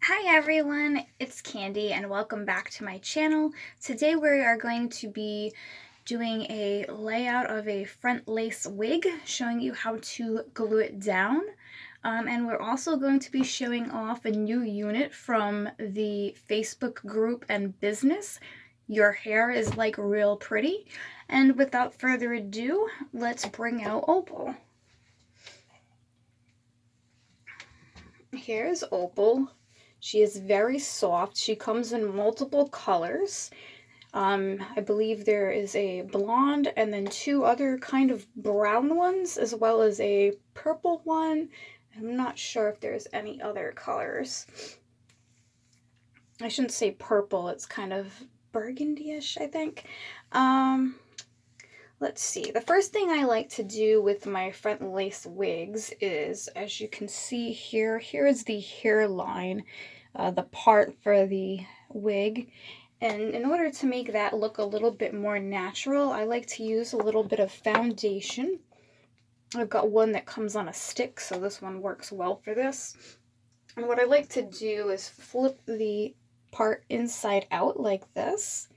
Hi everyone, it's Candy and welcome back to my channel. Today we are going to be doing a layout of a front lace wig, showing you how to glue it down. And we're also going to be showing off a new unit from the Facebook group and business. Your hair is like real pretty. And without further ado, let's bring out Opal. Here's Opal. She is very soft. She comes in multiple colors. I believe there is a blonde and then two other kind of brown ones, as well as a purple one. I'm not sure if there's any other colors. I shouldn't say purple, it's kind of burgundy-ish, I think. Let's see. The first thing I like to do with my front lace wigs is, as you can see here, here is the hairline, the part for the wig. And in order to make that look a little bit more natural, I like to use a little bit of foundation. I've got one that comes on a stick, so this one works well for this. And what I like to do is flip the part inside out like this,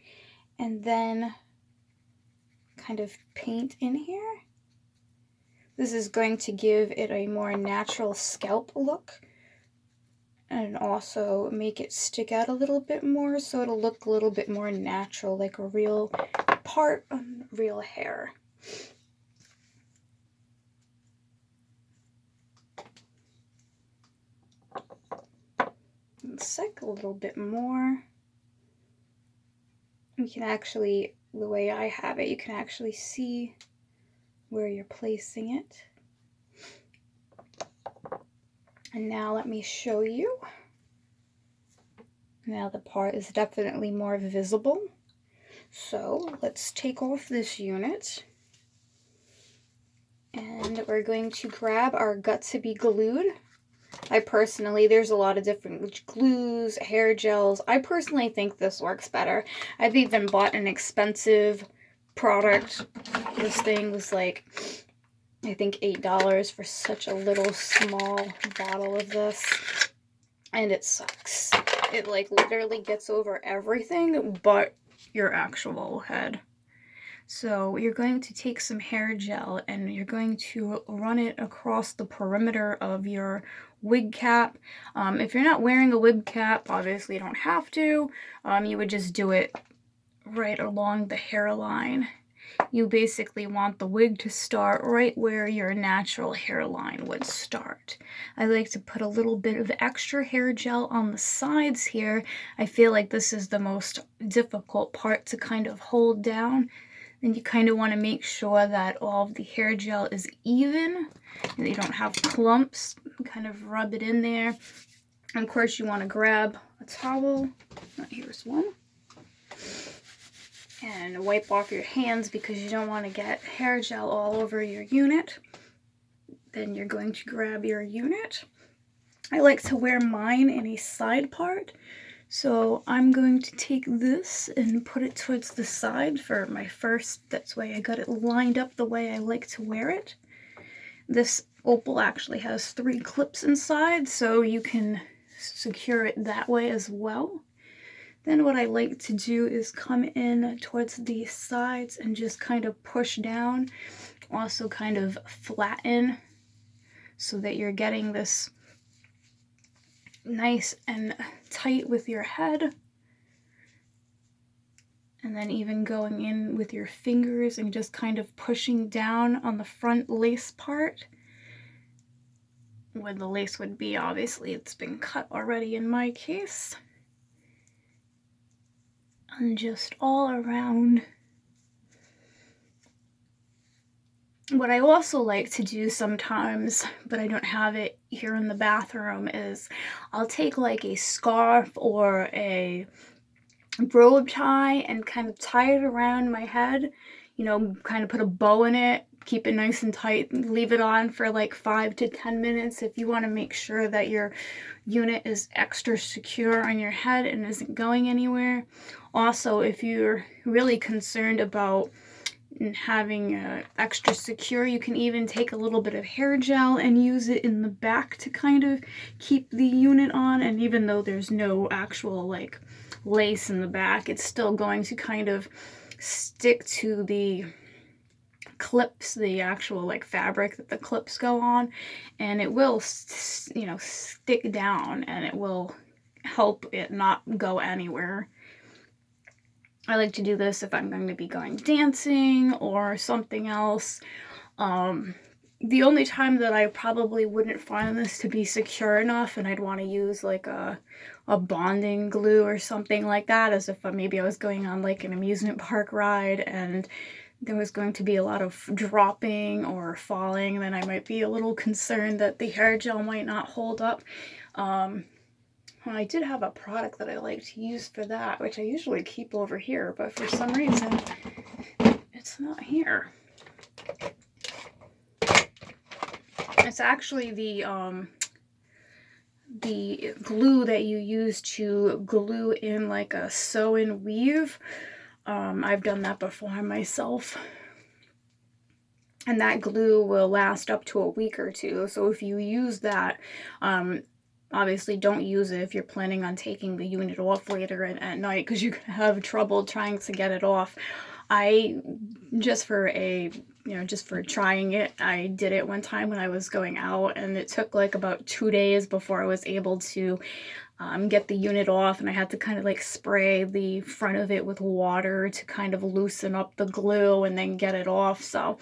and then kind of paint in here. This is going to give it a more natural scalp look and also make it stick out a little bit more, so it'll look a little bit more natural, like a real part of real hair. Let's stick a little bit more. You can actually, the way I have it, you can actually see where you're placing it. And now let me show you. Now the part is definitely more visible. So let's take off this unit. And we're going to grab our Got to Be Glued. There's a lot of different glues, hair gels. I personally think this works better. I've even bought an expensive product. This thing was like, I think $8 for such a little small bottle of this. And it sucks. It like literally gets over everything but your actual head. So you're going to take some hair gel and you're going to run it across the perimeter of your wig cap. If you're not wearing a wig cap, obviously you don't have to. You would just do it right along the hairline. You basically want the wig to start right where your natural hairline would start. I like to put a little bit of extra hair gel on the sides here. I feel like this is the most difficult part to kind of hold down. And you kind of want to make sure that all of the hair gel is even and you don't have clumps. Kind of rub it in there. And of course you want to grab a towel. Here's one. And wipe off your hands because you don't want to get hair gel all over your unit. Then you're going to grab your unit. I like to wear mine in a side part. So I'm going to take this and put it towards the side for my first, that's why I got it lined up the way I like to wear it. This Opal actually has 3 clips inside, so you can secure it that way as well. Then what I like to do is come in towards the sides and just kind of push down, also kind of flatten so that you're getting this nice and tight with your head, and then even going in with your fingers and just kind of pushing down on the front lace part where the lace would be. Obviously it's been cut already in my case, and just all around. What I also like to do sometimes, but I don't have it here in the bathroom, is I'll take like a scarf or a robe tie and kind of tie it around my head, you know, kind of put a bow in it, keep it nice and tight, leave it on for like 5 to 10 minutes if you want to make sure that your unit is extra secure on your head and isn't going anywhere. Also, if you're really concerned about and having extra secure. You can even take a little bit of hair gel and use it in the back to kind of keep the unit on, and even though there's no actual like lace in the back, it's still going to kind of stick to the clips, the actual like fabric that the clips go on, and it will you know, stick down, and it will help it not go anywhere. I like to do this if I'm going to be going dancing or something else. The only time that I probably wouldn't find this to be secure enough and I'd want to use like a bonding glue or something like that is if maybe I was going on like an amusement park ride and there was going to be a lot of dropping or falling, then I might be a little concerned that the hair gel might not hold up. I did have a product that I like to use for that, which I usually keep over here, but for some reason it's not here. It's actually the glue that you use to glue in like a sew and weave. I've done that before myself. And that glue will last up to a week or two. So if you use that, obviously don't use it if you're planning on taking the unit off later at night, because you can have trouble trying to get it off. Just for trying it, I did it one time when I was going out, and it took like about 2 days before I was able to get the unit off, and I had to kind of like spray the front of it with water to kind of loosen up the glue and then get it off. So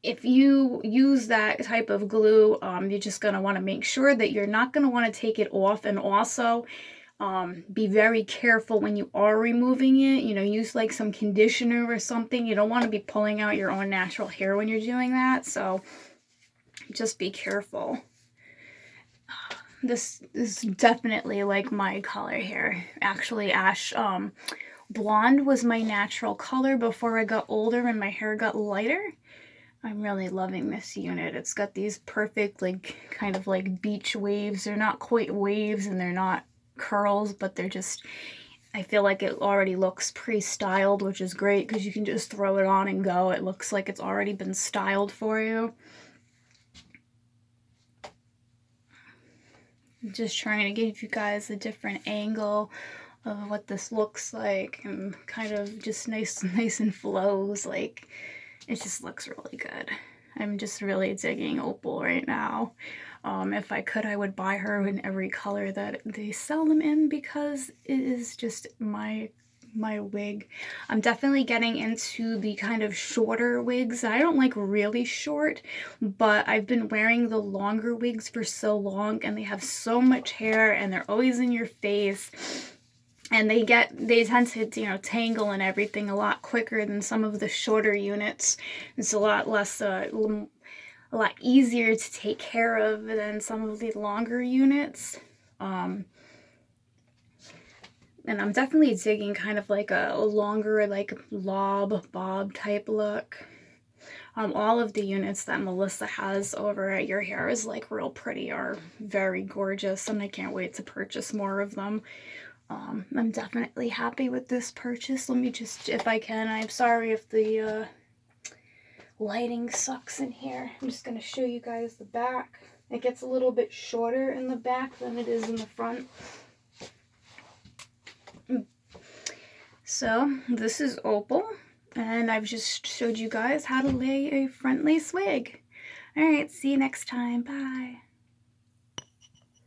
if you use that type of glue, you're just going to want to make sure that you're not going to want to take it off, and also be very careful when you are removing it. You know, use like some conditioner or something. You don't want to be pulling out your own natural hair when you're doing that, so just be careful. This is definitely like my color here. Actually, ash blonde was my natural color before I got older and my hair got lighter. I'm really loving this unit. It's got these perfect like kind of like beach waves. They're not quite waves and they're not curls, but they're just, I feel like it already looks pre-styled, which is great because you can just throw it on and go. It looks like it's already been styled for you. Just trying to give you guys a different angle of what this looks like, and kind of just nice and flows. Like, it just looks really good. I'm just really digging Opal right now. If I could, I would buy her in every color that they sell them in, because it is just my wig. I'm definitely getting into the kind of shorter wigs. I don't like really short, but I've been wearing the longer wigs for so long, and they have so much hair and they're always in your face. And they tend to, you know, tangle and everything a lot quicker than some of the shorter units. It's a lot less, a lot easier to take care of than some of the longer units. And I'm definitely digging kind of like a longer, like bob type look. All of the units that Melissa has over at Your Hair is Like Real Pretty are very gorgeous, and I can't wait to purchase more of them. I'm definitely happy with this purchase. Let me just, if I can, I'm sorry if the lighting sucks in here. I'm just going to show you guys the back. It gets a little bit shorter in the back than it is in the front. So this is Opal, and I've just showed you guys how to lay a front lace wig. Alright, see you next time. Bye.